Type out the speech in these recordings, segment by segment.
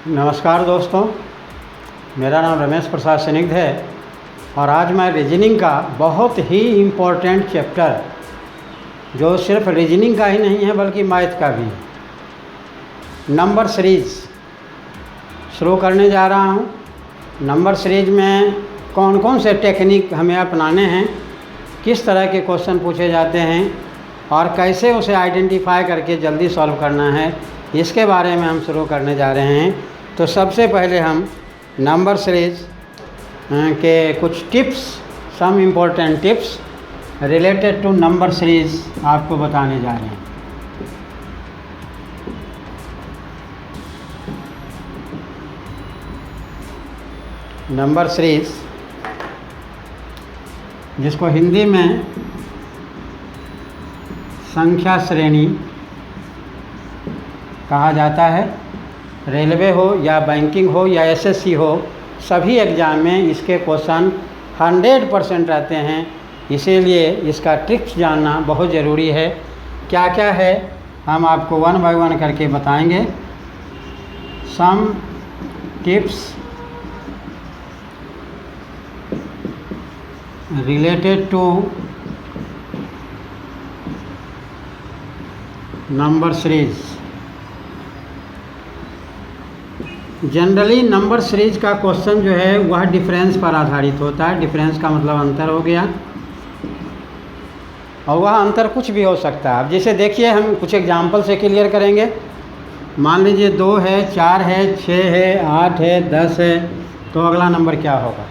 नमस्कार दोस्तों, मेरा नाम रमेश प्रसाद स्निग्ध है और आज मैं रीजनिंग का बहुत ही इम्पोर्टेंट चैप्टर, जो सिर्फ रीजनिंग का ही नहीं है बल्कि मैथ का भी है, नंबर सीरीज़ शुरू करने जा रहा हूँ। नंबर सीरीज में कौन कौन से टेक्निक हमें अपनाने हैं, किस तरह के क्वेश्चन पूछे जाते हैं और कैसे उसे आइडेंटिफाई करके जल्दी सॉल्व करना है, इसके बारे में हम शुरू करने जा रहे हैं। तो सबसे पहले हम नंबर सीरीज के कुछ tips, some important tips related to number series आपको बताने जा रहे हैं। नंबर सीरीज, जिसको हिंदी में संख्या श्रेणी कहा जाता है, रेलवे हो या बैंकिंग हो या एसएससी हो, सभी एग्ज़ाम में इसके क्वेश्चन 100% रहते हैं। इसीलिए इसका ट्रिक्स जानना बहुत ज़रूरी है। क्या क्या है हम आपको वन बाय वन करके बताएंगे। Some tips related to number series. Generally number series का क्वेश्चन जो है वह डिफरेंस पर आधारित होता है। डिफरेंस का मतलब अंतर हो गया, और वह अंतर कुछ भी हो सकता है। अब जैसे देखिए, हम कुछ एग्जाम्पल से क्लियर करेंगे। मान लीजिए 2 है, 4 है, 6 है, 8 है, 10 है, तो अगला नंबर क्या होगा?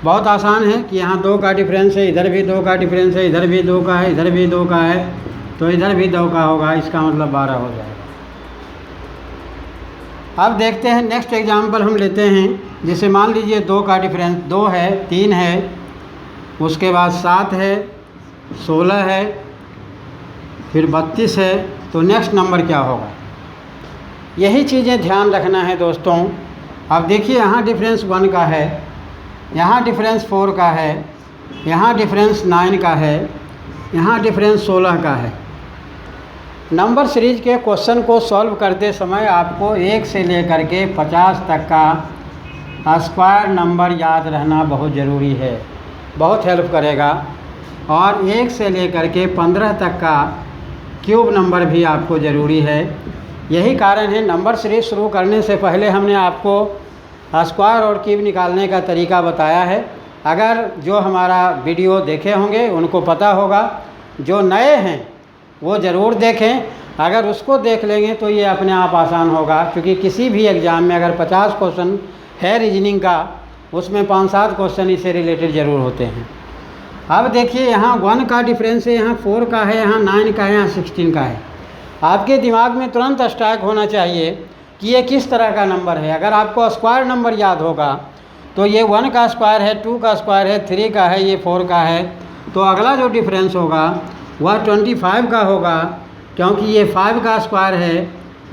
बहुत आसान है कि यहाँ 2 का डिफरेंस है, इधर भी 2 का डिफरेंस है, इधर भी 2 का है, इधर भी 2 का है, तो इधर भी 2 का होगा। इसका मतलब 12 हो जाएगा। अब देखते हैं नेक्स्ट एग्जाम्पल हम लेते हैं। जैसे मान लीजिए 2 का डिफरेंस 2 है, 3 है, उसके बाद 7 है, 16 है, फिर 32 है, तो नेक्स्ट नंबर क्या होगा? यही चीज़ें ध्यान रखना है दोस्तों। अब देखिए, यहाँ डिफरेंस 1 का है, यहाँ डिफरेंस 4 का है, यहाँ डिफरेंस 9 का है, यहाँ डिफरेंस 16 का है। नंबर सीरीज के क्वेश्चन को सॉल्व करते समय आपको 1 से लेकर के 50 तक का स्क्वायर नंबर याद रहना बहुत ज़रूरी है, बहुत हेल्प करेगा। और 1 से लेकर के 15 तक का क्यूब नंबर भी आपको ज़रूरी है। यही कारण है नंबर सीरीज शुरू करने से पहले हमने आपको स्क्वायर और क्यूब निकालने का तरीका बताया है। अगर जो हमारा वीडियो देखे होंगे उनको पता होगा, जो नए हैं वो ज़रूर देखें। अगर उसको देख लेंगे तो ये अपने आप आसान होगा, क्योंकि किसी भी एग्ज़ाम में अगर 50 क्वेश्चन है रीजनिंग का, उसमें 5-7 क्वेश्चन इससे रिलेटेड ज़रूर होते हैं। अब देखिए, यहाँ 1 का डिफरेंस है, यहाँ 4 का है, यहाँ 9 का है, यहाँ 16 का है। आपके दिमाग में तुरंत स्ट्राइक होना चाहिए कि ये किस तरह का नंबर है। अगर आपको स्क्वायर नंबर याद होगा तो ये 1 का स्क्वायर है, 2 का स्क्वायर है, 3 का है, ये 4 का है, तो अगला जो डिफरेंस होगा वह 25 का होगा, क्योंकि ये 5 का स्क्वायर है,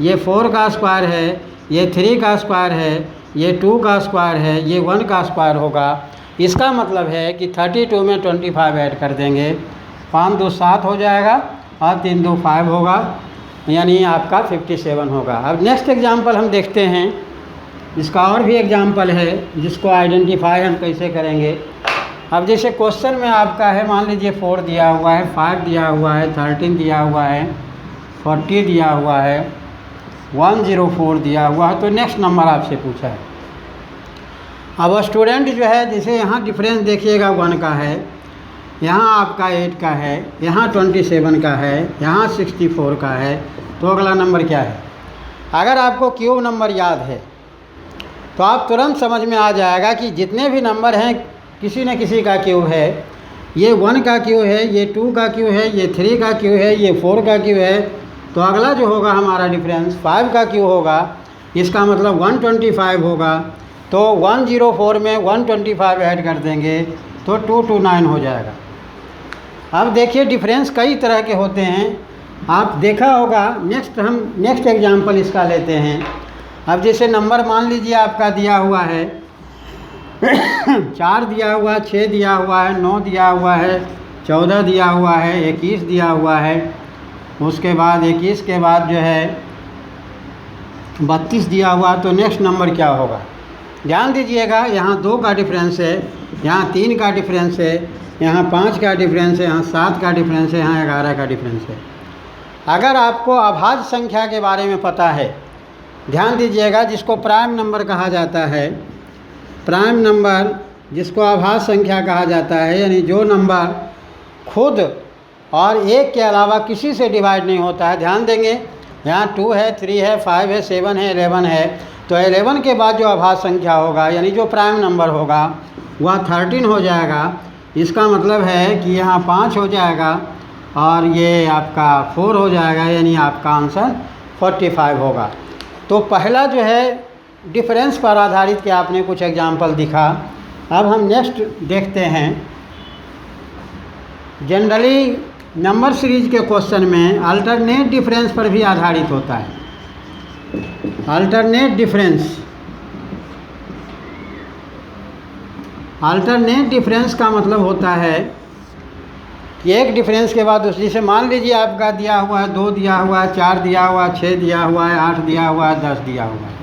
ये 4 का स्क्वायर है, ये 3 का स्क्वायर है, ये 2 का स्क्वायर है, ये 1 का स्क्वायर होगा। इसका मतलब है कि 32 में 25 ऐड कर देंगे, 5 2 7 हो जाएगा और 3 2 5 होगा, यानी आपका 57 होगा। अब नेक्स्ट एग्जाम्पल हम देखते हैं। इसका और भी एग्जाम्पल है जिसको आइडेंटिफाई हम कैसे करेंगे। अब जैसे क्वेश्चन में आपका है, मान लीजिए 4 दिया हुआ है, 5 दिया हुआ है, 13 दिया हुआ है, 40 दिया हुआ है, 104 दिया हुआ है, तो नेक्स्ट नंबर आपसे पूछा है। अब स्टूडेंट जो है, जैसे यहाँ डिफरेंस देखिएगा 1 का है, यहाँ आपका 8 का है, यहाँ 27 का है, यहाँ 64 का है, तो अगला नंबर क्या है? अगर आपको क्यूब नंबर याद है तो आप तुरंत समझ में आ जाएगा कि जितने भी नंबर हैं किसी न किसी का क्यूब है। ये 1 का क्यूब है, ये 2 का क्यूब है, ये 3 का क्यूब है, ये 4 का क्यूब है, तो अगला जो होगा हमारा डिफरेंस 5 का क्यूब होगा। इसका मतलब 125 होगा, तो 104 में 125 ऐड कर देंगे तो 229 हो जाएगा। अब देखिए, डिफरेंस कई तरह के होते हैं, आप देखा होगा। नेक्स्ट एग्जाम्पल इसका लेते हैं। अब जैसे नंबर मान लीजिए आपका दिया हुआ है 4 दिया हुआ है, 6 दिया हुआ है, 9 दिया हुआ है, 14 दिया हुआ है, 21 दिया हुआ है। उसके बाद 21 के बाद जो है 32 दिया हुआ, तो नेक्स्ट नंबर क्या होगा? ध्यान दीजिएगा, यहाँ 2 का डिफरेंस है, यहाँ 3 का डिफरेंस है, यहाँ 5 का डिफरेंस है, यहाँ 7 का डिफरेंस है, यहाँ 11 का डिफरेंस है। अगर आपको अभाज्य संख्या के बारे में पता है, ध्यान दीजिएगा, जिसको प्राइम नंबर कहा जाता है, प्राइम नंबर जिसको अभाज्य संख्या कहा जाता है, यानी जो नंबर खुद और एक के अलावा किसी से डिवाइड नहीं होता है। ध्यान देंगे, यहाँ 2 है, 3 है, 5 है, 7 है, 11 है, तो 11 के बाद जो अभाज्य संख्या होगा यानी जो प्राइम नंबर होगा वह 13 हो जाएगा। इसका मतलब है कि यहाँ 5 हो जाएगा और ये आपका 4 हो जाएगा, यानी आपका आंसर 45 होगा। तो पहला जो है डिफरेंस पर आधारित के आपने कुछ एग्जाम्पल दिखा। अब हम नेक्स्ट देखते हैं। जनरली नंबर सीरीज के क्वेश्चन में अल्टरनेट डिफरेंस पर भी आधारित होता है। अल्टरनेट डिफरेंस का मतलब होता है कि एक डिफरेंस के बाद दूसरी से, मान लीजिए आपका दिया हुआ है 2 दिया हुआ है, 4 दिया हुआ है, 6 दिया हुआ है, 8 दिया हुआ है, 10 दिया हुआ है।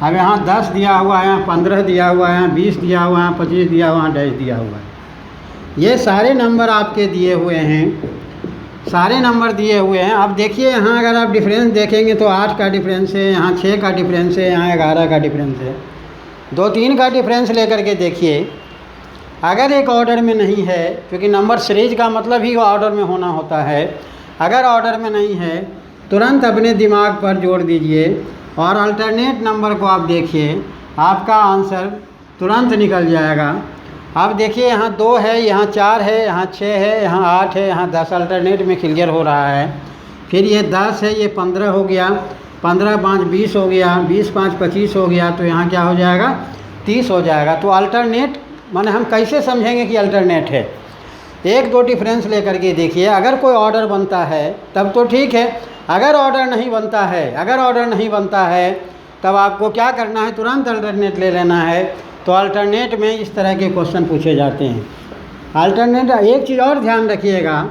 अब यहाँ 10 दिया हुआ है, यहाँ 15 दिया हुआ है, यहाँ 20 दिया हुआ है, यहाँ 25 दिया हुआ है, 22 दिया हुआ है। ये सारे नंबर आपके दिए हुए हैं, सारे नंबर दिए हुए हैं। अब देखिए यहाँ अगर आप डिफरेंस देखेंगे तो 8 का डिफरेंस है, यहाँ 6 का डिफरेंस है, यहाँ 11 का डिफरेंस है। 2-3 का डिफरेंस लेकर के देखिए। अगर एक ऑर्डर में नहीं है, क्योंकि नंबर सीरीज का मतलब ही ऑर्डर में होना होता है, अगर ऑर्डर में नहीं है तुरंत अपने दिमाग पर जोड़ दीजिए और अल्टरनेट नंबर को आप देखिए, आपका आंसर तुरंत निकल जाएगा। अब देखिए यहाँ 2 है, यहाँ 4 है, यहाँ 6 है, यहाँ 8 है, यहाँ 10 अल्टरनेट में क्लियर हो रहा है। फिर ये 10 है, ये 15 हो गया, 15 5 20 हो गया, 20 5 25 हो गया, तो यहाँ क्या हो जाएगा? 30 हो जाएगा। तो अल्टरनेट माने हम कैसे समझेंगे कि अल्टरनेट है? 1-2 डिफरेंस लेकर के देखिए। अगर कोई ऑर्डर बनता है तब तो ठीक है, अगर ऑर्डर नहीं बनता है तब आपको क्या करना है? तुरंत अल्टरनेट ले लेना है। तो अल्टरनेट में इस तरह के क्वेश्चन पूछे जाते हैं। अल्टरनेट, एक चीज़ और ध्यान रखिएगा,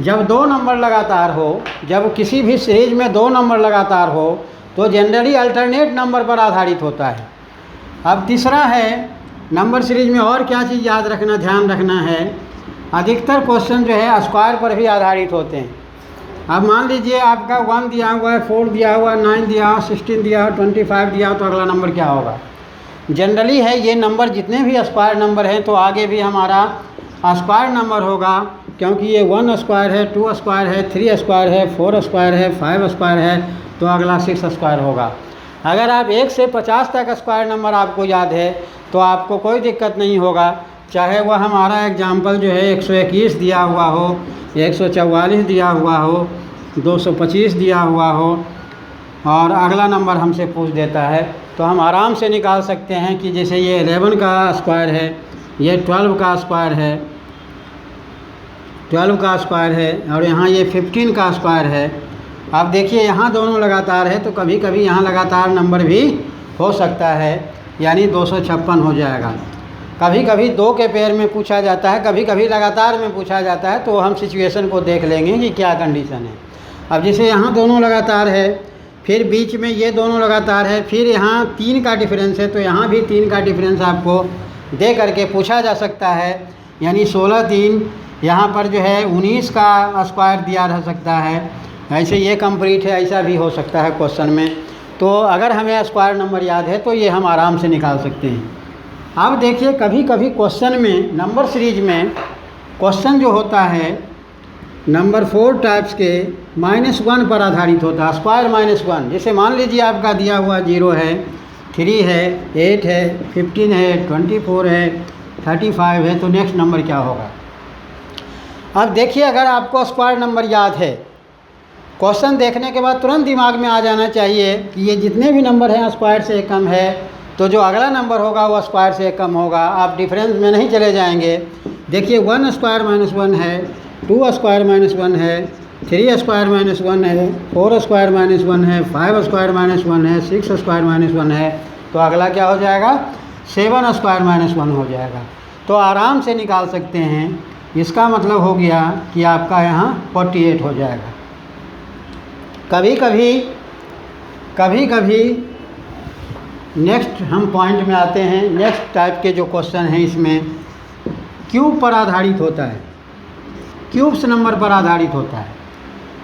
जब 2 नंबर लगातार हो, जब किसी भी सीरीज में 2 नंबर लगातार हो तो जनरली अल्टरनेट नंबर पर आधारित होता है। अब तीसरा है, नंबर सीरीज में और क्या चीज़ याद रखना, ध्यान रखना है, अधिकतर क्वेश्चन जो है स्क्वायर पर भी आधारित होते हैं। अब मान लीजिए आपका 1 दिया हुआ है, 4 दिया हुआ है, 9 दिया हुआ, 16 दिया हुआ, 25 दिया हुआ, तो अगला नंबर क्या होगा? जनरली है ये नंबर जितने भी स्क्वायर नंबर हैं तो आगे भी हमारा स्क्वायर नंबर होगा, क्योंकि ये 1 स्क्वायर है, 2 स्क्वायर है, 3 स्क्वायर है, 4 स्क्वायर है, 5 स्क्वायर है, तो अगला 6 स्क्वायर होगा। अगर आप 1 से 50 तक स्क्वायर नंबर आपको याद है तो आपको कोई दिक्कत नहीं होगा, चाहे वह हमारा एग्जाम्पल जो है 121 दिया हुआ हो, 144 दिया हुआ हो, 225 दिया हुआ हो और अगला नंबर हमसे पूछ देता है, तो हम आराम से निकाल सकते हैं कि जैसे ये 11 का स्क्वायर है, ये 12 का स्क्वायर है, 12 का स्क्वायर है और यहाँ ये 15 का स्क्वायर है। अब देखिए यहाँ दोनों लगातार है तो कभी कभी यहाँ लगातार नंबर भी हो सकता है, यानी 256 हो जाएगा। कभी कभी 2 के पेयर में पूछा जाता है, कभी कभी लगातार में पूछा जाता है, तो हम सिचुएशन को देख लेंगे कि क्या कंडीशन है। अब जैसे यहाँ दोनों लगातार है, फिर बीच में ये दोनों लगातार है, फिर यहाँ 3 का डिफरेंस है, तो यहाँ भी 3 का डिफरेंस आपको दे करके पूछा जा सकता है, यानी 16 3, यहाँ पर जो है 19 का स्क्वायर दिया रह सकता है। ऐसे ये कंप्लीट है, ऐसा भी हो सकता है क्वेश्चन में। तो अगर हमें स्क्वायर नंबर याद है तो ये हम आराम से निकाल सकते हैं। अब देखिए कभी कभी क्वेश्चन में, नंबर सीरीज में क्वेश्चन जो होता है नंबर 4 टाइप्स के -1 पर आधारित होता है, स्क्वायर -1। जैसे मान लीजिए आपका दिया हुआ 0 है, 3 है, 8 है, 15 है, 24 है, 35 है, तो नेक्स्ट नंबर क्या होगा? अब देखिए अगर आपको स्क्वायर नंबर याद है, क्वेश्चन देखने के बाद तुरंत दिमाग में आ जाना चाहिए कि ये जितने भी नंबर हैं स्क्वायर से कम है, तो जो अगला नंबर होगा वो स्क्वायर से कम होगा। आप डिफरेंस में नहीं चले जाएंगे। देखिए 1 स्क्वायर -1 है, 2 स्क्वायर -1 है, 3 स्क्वायर -1 है, 4 स्क्वायर -1 है, 5 स्क्वायर -1 है, 6 स्क्वायर -1 है, तो अगला क्या हो जाएगा? 7 स्क्वायर -1 हो जाएगा। तो आराम से निकाल सकते हैं। इसका मतलब हो गया कि आपका यहाँ 48 हो जाएगा। कभी कभी नेक्स्ट हम पॉइंट में आते हैं। नेक्स्ट टाइप के जो क्वेश्चन हैं इसमें क्यूब पर आधारित होता है, क्यूब्स नंबर पर आधारित होता है।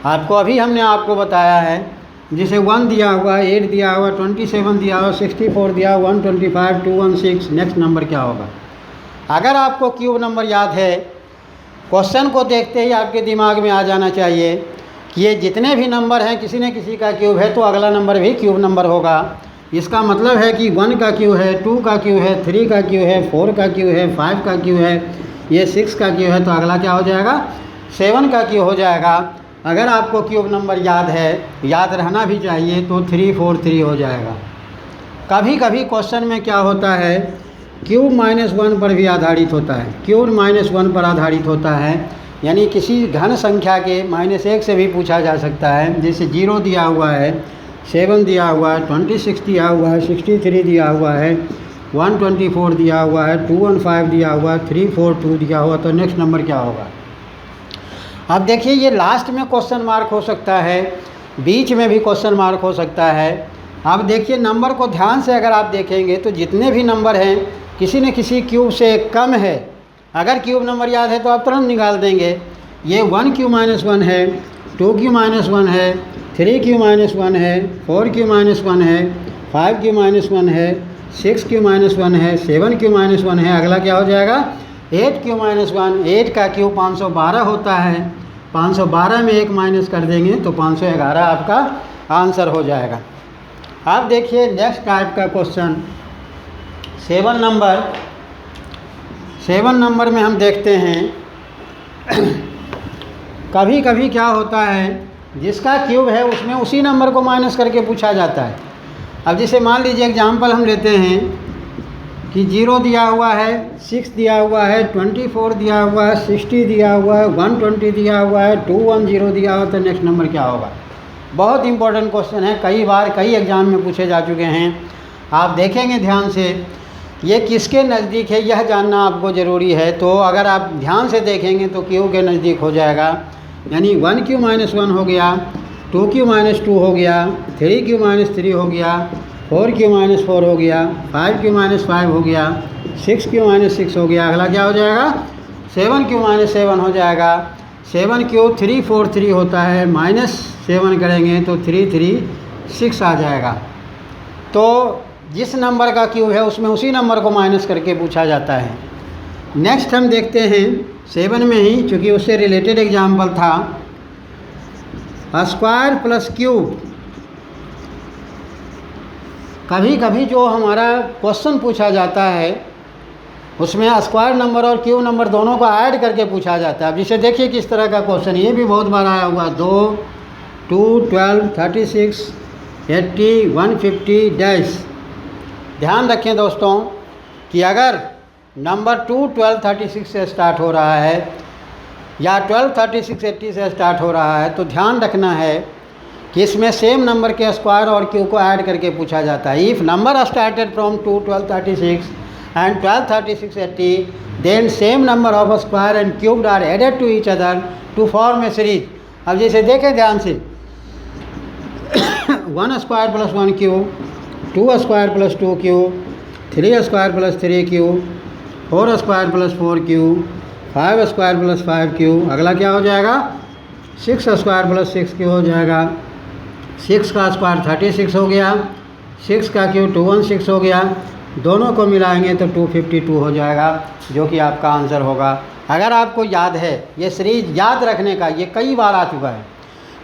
आपको अभी हमने आपको बताया है, जिसे 1 दिया हुआ, 8 दिया हुआ, 27 दिया हुआ, 64 दिया हुआ, 125, 216, नेक्स्ट नंबर क्या होगा। अगर आपको क्यूब नंबर याद है, क्वेश्चन को देखते ही आपके दिमाग में आ जाना चाहिए कि ये जितने भी नंबर हैं किसी न किसी का क्यूब है, तो अगला नंबर भी क्यूब नंबर होगा। इसका मतलब है कि 1 का क्यूब है, 2 का क्यूब है, 3 का क्यूब है, 4 का क्यूब है, 5 का क्यूब है, ये 6 का क्यूब है, तो अगला क्या हो जाएगा, 7 का क्यूब हो जाएगा। अगर आपको क्यूब नंबर याद है, याद रहना भी चाहिए, तो 343 हो जाएगा। कभी कभी क्वेश्चन में क्या होता है, क्यूब -1 पर भी आधारित होता है, क्यूब -1 पर आधारित होता है, यानी किसी घन संख्या के -1 से भी पूछा जा सकता है। जैसे 0 दिया हुआ है, 7 दिया हुआ है, 26 दिया हुआ है, 63 दिया हुआ है, 124 दिया हुआ है, 215 दिया हुआ है, 342 दिया हुआ, तो नेक्स्ट नंबर क्या होगा। अब देखिए, ये लास्ट में क्वेश्चन मार्क हो सकता है, बीच में भी क्वेश्चन मार्क हो सकता है। अब देखिए, नंबर को ध्यान से अगर आप देखेंगे तो जितने भी नंबर हैं किसी न किसी क्यूब से कम है। अगर क्यूब नंबर याद है तो आप तुरंत निकाल देंगे। ये 1 क्यू -1 है, 2 क्यू -1 है, 3 क्यू -1 है, 4 क्यू -1 है, 5 क्यू -1 है, 6 क्यू -1 है, 7 क्यू -1 है। अगला क्या हो जाएगा, 8 क्यू -1। 8 का क्यूब 512 होता है, 512 में 1 माइनस कर देंगे तो 511 आपका आंसर हो जाएगा। अब देखिए नेक्स्ट टाइप का क्वेश्चन 7 नंबर में हम देखते हैं कभी कभी क्या होता है, जिसका क्यूब है उसमें उसी नंबर को माइनस करके पूछा जाता है। अब जैसे मान लीजिए एग्जाम्पल हम लेते हैं कि 0 दिया हुआ है, 6 दिया हुआ है, 24 दिया हुआ है, 60 दिया हुआ है, 120 दिया हुआ है, 210 दिया हुआ, तो नेक्स्ट नंबर क्या होगा। बहुत इंपॉर्टेंट क्वेश्चन है, कई बार कई एग्ज़ाम में पूछे जा चुके हैं। आप देखेंगे ध्यान से, ये किसके नज़दीक है यह जानना आपको ज़रूरी है। तो अगर आप ध्यान से देखेंगे तो क्यू के नज़दीक हो जाएगा, यानी 1 क्यू -1 हो गया, 2 क्यू -2 हो गया, 3 क्यू -3 हो गया, 4 क्यू -4 हो गया, 5 क्यू -5 हो गया, 6 क्यू -6 हो गया। अगला क्या हो जाएगा, 7 क्यू -7 हो जाएगा। 7 क्यू 343 होता है, -7 करेंगे तो 336 आ जाएगा। तो जिस नंबर का क्यूब है उसमें उसी नंबर को माइनस करके पूछा जाता है। नेक्स्ट हम देखते हैं 7 में ही, चूँकि उससे रिलेटेड एग्जाम्पल था, स्क्वायर प्लस क्यूब। कभी कभी जो हमारा क्वेश्चन पूछा जाता है उसमें स्क्वायर नंबर और क्यूब नंबर दोनों को ऐड करके पूछा जाता है। अब जिसे देखिए किस तरह का क्वेश्चन, ये भी बहुत बार आया हुआ, 2, 2, 12, 36, 80, 150 डैश। ध्यान रखें दोस्तों कि अगर नंबर 2 1236 से स्टार्ट हो रहा है या 1236 80 से स्टार्ट हो रहा है, तो ध्यान रखना है कि इसमें सेम नंबर के स्क्वायर और क्यूब को ऐड करके पूछा जाता है। If number started from 2 1236 and 1236 80, then same number of square and cubed are added to each other to form a series। अब जैसे देखें ध्यान से, 1 square plus 1 cube, 2 square plus 2 cube, 3 square plus 3 cube, 4 square plus 4 cube, 5 square plus 5 cube. अगला क्या हो जाएगा, 6 square plus 6 cube हो जाएगा। 6 का स्क्वायर 36 हो गया, 6 का क्यूब 216 हो गया, दोनों को मिलाएंगे तो 252 हो जाएगा, जो कि आपका आंसर होगा। अगर आपको याद है, ये सीरीज याद रखने का ये कई बार आ चुका है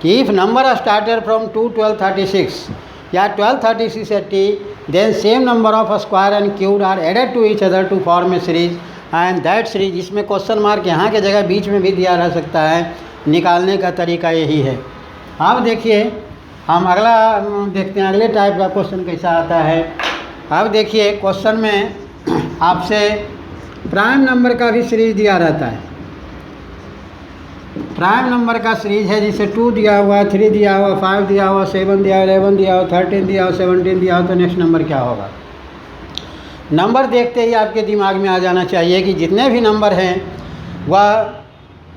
कि इफ़ नंबर स्टार्टेड फ्रॉम 2 1236 या 1236 80, then same number of square and cube are added to each other to form a series and that series. इसमें क्वेश्चन मार्क यहाँ के जगह बीच में भी दिया रह सकता है, निकालने का तरीका यही है। अब देखिए हम अगला देखते हैं, अगले टाइप का क्वेश्चन कैसा आता है। अब देखिए क्वेश्चन में आपसे प्राइम नंबर का भी सीरीज दिया रहता है। प्राइम नंबर का सीरीज है, जिसे 2 दिया हुआ, 3 दिया हुआ, 5 दिया हुआ, 7 दिया हुआ, 11 दिया हुआ, 13 दिया हुआ, 17 दिया हुआ, तो नेक्स्ट नंबर क्या होगा। नंबर देखते ही आपके दिमाग में आ जाना चाहिए कि जितने भी नंबर हैं वह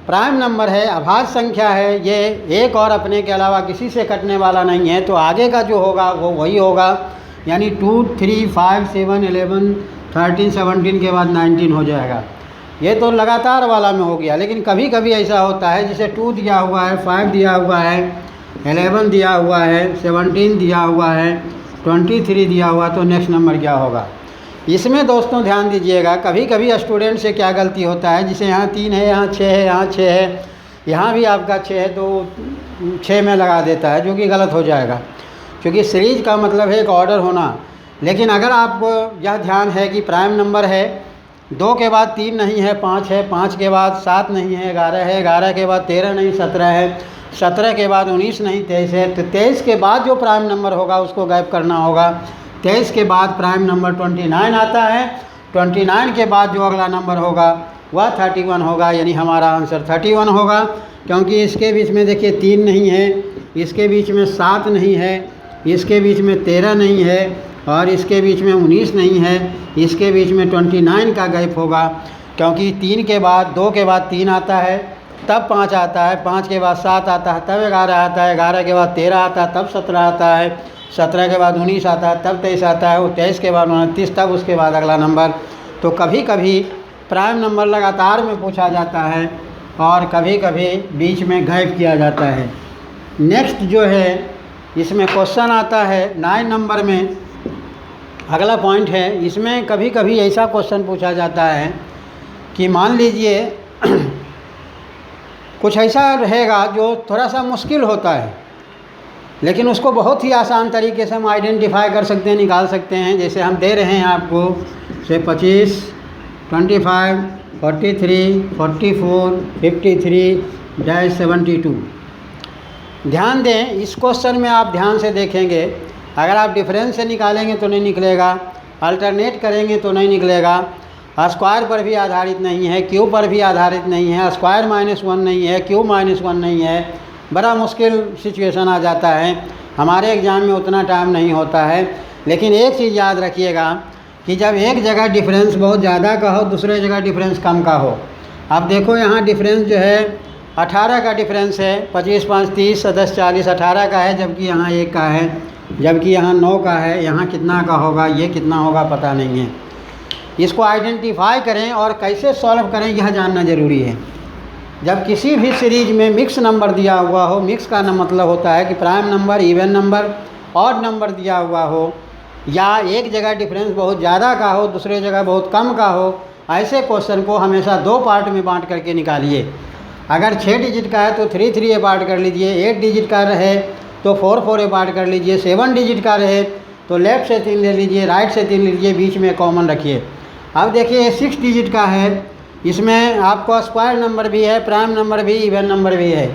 प्राइम नंबर है, अभाज्य संख्या है, ये एक और अपने के अलावा किसी से कटने वाला नहीं है, तो आगे का जो होगा वो वही होगा। यानी 2, 3, 5, 7, 11, 13, 17 के बाद 19 हो जाएगा। ये तो लगातार वाला में हो गया। लेकिन कभी कभी ऐसा होता है जैसे 2 दिया हुआ है, 5 दिया हुआ है, 11 दिया हुआ है, 17 दिया हुआ है, 23 दिया हुआ, तो नेक्स्ट नंबर क्या होगा। इसमें दोस्तों ध्यान दीजिएगा, कभी कभी स्टूडेंट से क्या गलती होता है, जिसे यहाँ 3 है, यहाँ 6 है, यहाँ 6 है, यहाँ भी आपका 6 है, तो 6 में लगा देता है, जो कि गलत हो जाएगा, क्योंकि सीरीज का मतलब है एक ऑर्डर होना। लेकिन अगर आपको यह ध्यान है कि प्राइम नंबर है, 2 के बाद 3 नहीं है, 5 है, 5 के बाद 7 नहीं है, 11 है, 11 के बाद 13 नहीं, 17 है, 17 के बाद 19 नहीं, 23 है। तो 23 के बाद जो प्राइम नंबर होगा उसको गायब करना होगा। 23 के बाद प्राइम नंबर 29 आता है। 29 के बाद जो अगला नंबर होगा वह 31 होगा, यानी हमारा आंसर 31 होगा। क्योंकि इसके बीच में देखिए 3 नहीं है, इसके बीच में 7 नहीं है, इसके बीच में 13 नहीं है, और इसके बीच में 19 नहीं है, इसके बीच में 29 का गैप होगा। क्योंकि 3 के बाद 2 के बाद 3 आता है, तब 5 आता है, 5 के बाद 7 आता है, तब 11 आता है, 11 के बाद 13 आता है, तब 17 आता है, 17 के बाद 19 आता है, तब 23 आता है, और 23 के बाद 29, तब उसके बाद अगला नंबर। तो कभी कभी प्राइम नंबर लगातार में पूछा जाता है और कभी कभी बीच में गैप किया जाता है। नेक्स्ट जो है इसमें क्वेश्चन आता है 9 नंबर में, अगला पॉइंट है। इसमें कभी कभी ऐसा क्वेश्चन पूछा जाता है कि मान लीजिए कुछ ऐसा रहेगा जो थोड़ा सा मुश्किल होता है, लेकिन उसको बहुत ही आसान तरीके से हम आइडेंटिफाई कर सकते हैं, निकाल सकते हैं। जैसे हम दे रहे हैं आपको से 25, 25, 43, 44, 53, 72। ध्यान दें, इस क्वेश्चन में आप ध्यान से देखेंगे, अगर आप डिफरेंस से निकालेंगे तो नहीं निकलेगा, अल्टरनेट करेंगे तो नहीं निकलेगा, स्क्वायर पर भी आधारित नहीं है, क्यूब पर भी आधारित नहीं है, स्क्वायर -1 नहीं है, क्यूब -1 नहीं है, बड़ा मुश्किल सिचुएशन आ जाता है। हमारे एग्ज़ाम में उतना टाइम नहीं होता है। लेकिन एक चीज़ याद रखिएगा कि जब एक जगह डिफरेंस बहुत ज़्यादा का हो, दूसरे जगह डिफरेंस कम का हो। अब देखो यहाँ डिफरेंस जो है 18 का डिफरेंस है, 25, 5, 30, 10, 40, 18 का है, जबकि यहाँ 1 का है, जबकि यहाँ 9 का है। यहाँ कितना का होगा, ये कितना होगा पता नहीं है। इसको आइडेंटिफाई करें और कैसे सॉल्व करें यह जानना ज़रूरी है। जब किसी भी सीरीज में मिक्स नंबर दिया हुआ हो, मिक्स का मतलब होता है कि prime number, even number, odd number दिया हुआ हो, या एक जगह डिफरेंस बहुत ज़्यादा का हो, दूसरे जगह बहुत कम का हो, ऐसे क्वेश्चन को हमेशा 2 पार्ट में बांट करके निकालिए। अगर 6 डिजिट का है तो 3 3 पार्ट कर लीजिए, 8 डिजिट का रहे तो 4 4 पार्ट कर लीजिए, 7 डिजिट का रहे तो लेफ़्ट से 3 ले लीजिए, राइट से 3 लीजिए, बीच में कॉमन रखिए। अब देखिए 6 डिजिट का है, इसमें आपको स्क्वायर नंबर भी है, प्राइम नंबर भी, इवन नंबर भी है।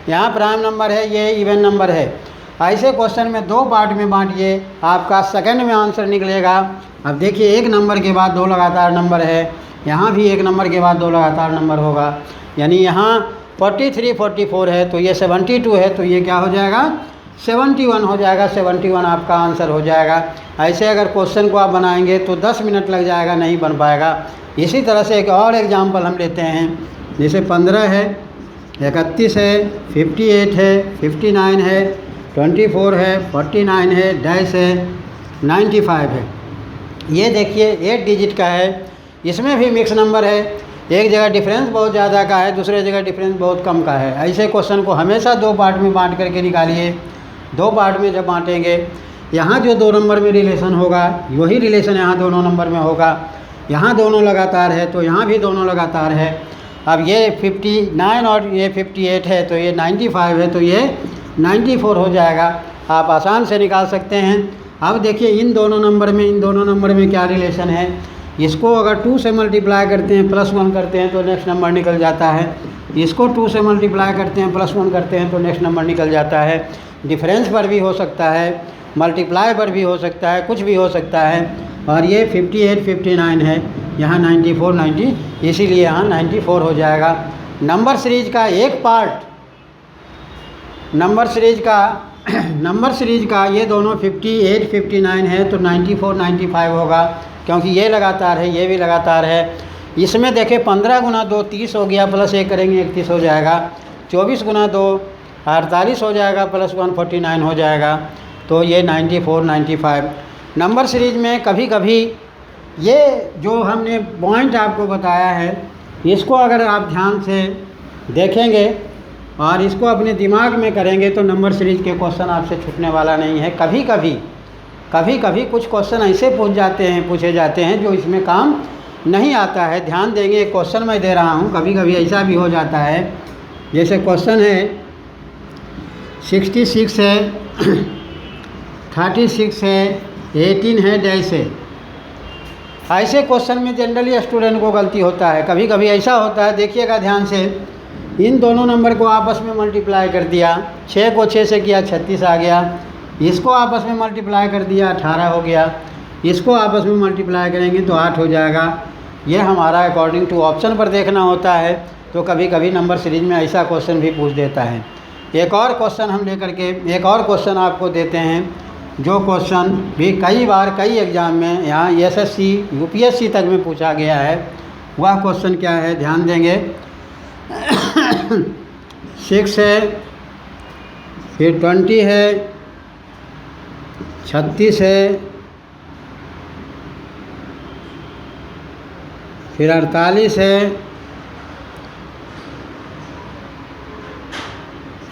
यहाँ प्राइम नंबर है, ये इवन नंबर है। ऐसे क्वेश्चन में 2 पार्ट में बांटिए, आपका सेकंड में आंसर निकलेगा। अब देखिए 1 नंबर के बाद 2 लगातार नंबर है, यहाँ भी 1 नंबर के बाद 2 लगातार नंबर होगा। यानी यहाँ 43, 44 है तो ये 72 है, तो ये क्या हो जाएगा, 71 हो जाएगा। 71 आपका आंसर हो जाएगा। ऐसे अगर क्वेश्चन को आप बनाएंगे तो 10 मिनट लग जाएगा, नहीं बन पाएगा। इसी तरह से एक और एग्जाम्पल हम लेते हैं, जैसे 15 है, 31 है, 58 है, 59 है, 24 है, 49 है, डैश है, 95 है। ये देखिए 8 डिजिट का है, इसमें भी मिक्स नंबर है, एक जगह डिफरेंस बहुत ज़्यादा का है, दूसरे जगह डिफरेंस बहुत कम का है। ऐसे क्वेश्चन को हमेशा 2 पार्ट में बांट करके निकालिए। 2 पार्ट में जब बांटेंगे, यहाँ जो 2 नंबर में रिलेशन होगा वही रिलेशन यहाँ दोनों नंबर में होगा। यहाँ दोनों लगातार है तो यहाँ भी दोनों लगातार है। अब ये 59 और ये 58 है तो ये 95 है, तो ये 94 हो जाएगा। आप आसान से निकाल सकते हैं। अब देखिए इन दोनों नंबर में क्या रिलेशन है। इसको अगर 2 से मल्टीप्लाई करते हैं, +1 करते हैं तो नेक्स्ट नंबर निकल जाता है। इसको 2 से मल्टीप्लाई करते हैं, +1 करते हैं तो नेक्स्ट नंबर निकल जाता है। डिफरेंस पर भी हो सकता है, मल्टीप्लाई पर भी हो सकता है, कुछ भी हो सकता है। और ये 58, 59 है, यहाँ 94, 90, इसीलिए यहाँ 94 हो जाएगा। नंबर सीरीज का एक पार्ट, नंबर सीरीज का ये दोनों 58, 59 है तो 94, 95 होगा, क्योंकि ये लगातार है, ये भी लगातार है। इसमें देखें 15 गुना 2 30 हो गया, प्लस 1 करेंगे 31 हो जाएगा। 24 गुना 2 48 हो जाएगा, प्लस 149 हो जाएगा। तो ये 94 95। नंबर सीरीज में कभी कभी ये जो हमने पॉइंट आपको बताया है, इसको अगर आप ध्यान से देखेंगे और इसको अपने दिमाग में करेंगे तो नंबर सीरीज के क्वेश्चन आपसे छूटने वाला नहीं है। कभी कभी कुछ क्वेश्चन ऐसे पूछे जाते हैं जो इसमें काम नहीं आता है। ध्यान देंगे, एक क्वेश्चन मैं दे रहा हूँ, कभी कभी ऐसा भी हो जाता है। जैसे क्वेश्चन है 66 है, 36 है, 18 है, डैश है। ऐसे क्वेश्चन में जनरली स्टूडेंट को गलती होता है। कभी कभी ऐसा होता है, देखिएगा ध्यान से, इन दोनों नंबर को आपस में मल्टीप्लाई कर दिया, 6 को 6 से किया 36 आ गया, इसको आपस में मल्टीप्लाई कर दिया 18 हो गया, इसको आपस में मल्टीप्लाई करेंगे तो 8 हो जाएगा। ये हमारा अकॉर्डिंग टू ऑप्शन पर देखना होता है। तो कभी कभी नंबर सीरीज में ऐसा क्वेश्चन भी पूछ देता है। एक और क्वेश्चन हम लेकर के एक और क्वेश्चन आपको देते हैं, जो क्वेश्चन भी कई बार कई एग्ज़ाम में यहाँ एसएससी यूपीएससी तक में पूछा गया है। वह क्वेश्चन क्या है, ध्यान देंगे। 6 है, फिर 20 है, 36 है, फिर 48 है,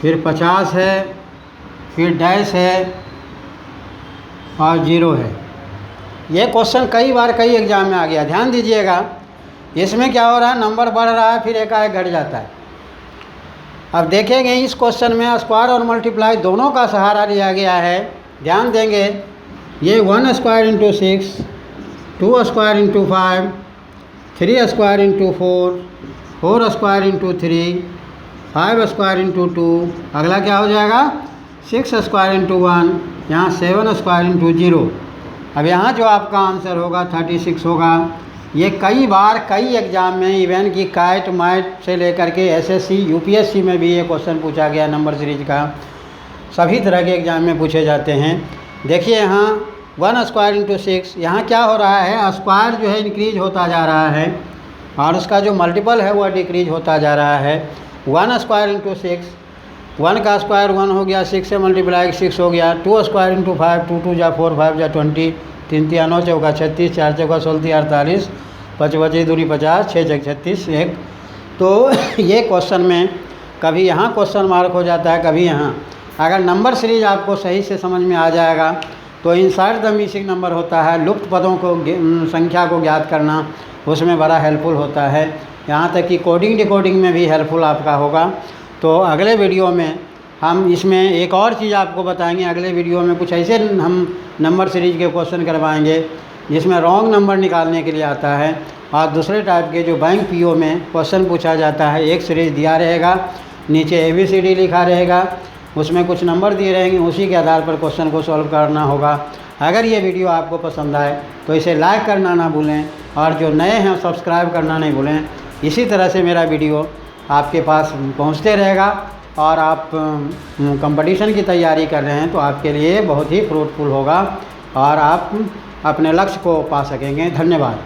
फिर 50 है, फिर डैश है और 0 है। ये क्वेश्चन कई बार कई एग्ज़ाम में आ गया। ध्यान दीजिएगा, इसमें क्या हो रहा है, नंबर बढ़ रहा है फिर एकाएक घट जाता है। अब देखेंगे इस क्वेश्चन में स्क्वायर और मल्टीप्लाई दोनों का सहारा लिया गया है। ध्यान देंगे, ये 1 square into 6, 2 square into 5, 3 square into 4, 4 square into 3, 5 square into 2। अगला क्या हो जाएगा, 6 स्क्वायर इंटू 1, यहाँ 7 स्क्वायर इंटू 0। अब यहाँ जो आपका आंसर होगा 36 होगा। ये कई बार कई एग्ज़ाम में, इवन की काइट माइट से लेकर के एसएससी यूपीएससी में भी ये क्वेश्चन पूछा गया नंबर सीरीज का। सभी तरह के एग्ज़ाम में पूछे जाते हैं। देखिए यहाँ 1 स्क्वायर इंटू 6, यहाँ क्या हो रहा है, स्क्वायर जो है इंक्रीज होता जा रहा है और उसका जो मल्टीपल है वह डिक्रीज होता जा रहा है। 1 स्क्वायर इंटू 6, 1 का स्क्वायर 1 हो गया, 6 से मल्टीप्लाई 6 हो गया। 2 स्क्वायर इंटू 5, 2 2 जा 4, 5 जा 20, 3 3 9 चौका 36, 4 चौका 16 48, 5 बचे दूरी 50, 6 छक 36 1। तो ये क्वेश्चन में कभी यहाँ क्वेश्चन मार्क हो जाता है, कभी यहाँ। अगर नंबर सीरीज आपको सही से समझ में आ जाएगा तो इंसर्ट द मिसिंग नंबर होता है, लुप्त पदों को संख्या को ज्ञात करना उसमें बड़ा हेल्पफुल होता है। यहाँ तक कि कोडिंग डिकोडिंग में भी हेल्पफुल आपका होगा। तो अगले वीडियो में हम इसमें एक और चीज़ आपको बताएंगे। अगले वीडियो में कुछ ऐसे हम नंबर सीरीज के क्वेश्चन करवाएंगे जिसमें रॉन्ग नंबर निकालने के लिए आता है, और दूसरे टाइप के जो बैंक पीओ में क्वेश्चन पूछा जाता है। एक सीरीज दिया रहेगा, नीचे ABCD लिखा रहेगा, उसमें कुछ नंबर दिए रहेंगे, उसी के आधार पर क्वेश्चन को सॉल्व करना होगा। अगर ये वीडियो आपको पसंद आए तो इसे लाइक करना ना भूलें, और जो नए हैं सब्सक्राइब करना नहीं भूलें। इसी तरह से मेरा वीडियो आपके पास पहुंचते रहेगा, और आप कंपटीशन की तैयारी कर रहे हैं तो आपके लिए बहुत ही फ्रूटफुल होगा और आप अपने लक्ष्य को पा सकेंगे। धन्यवाद।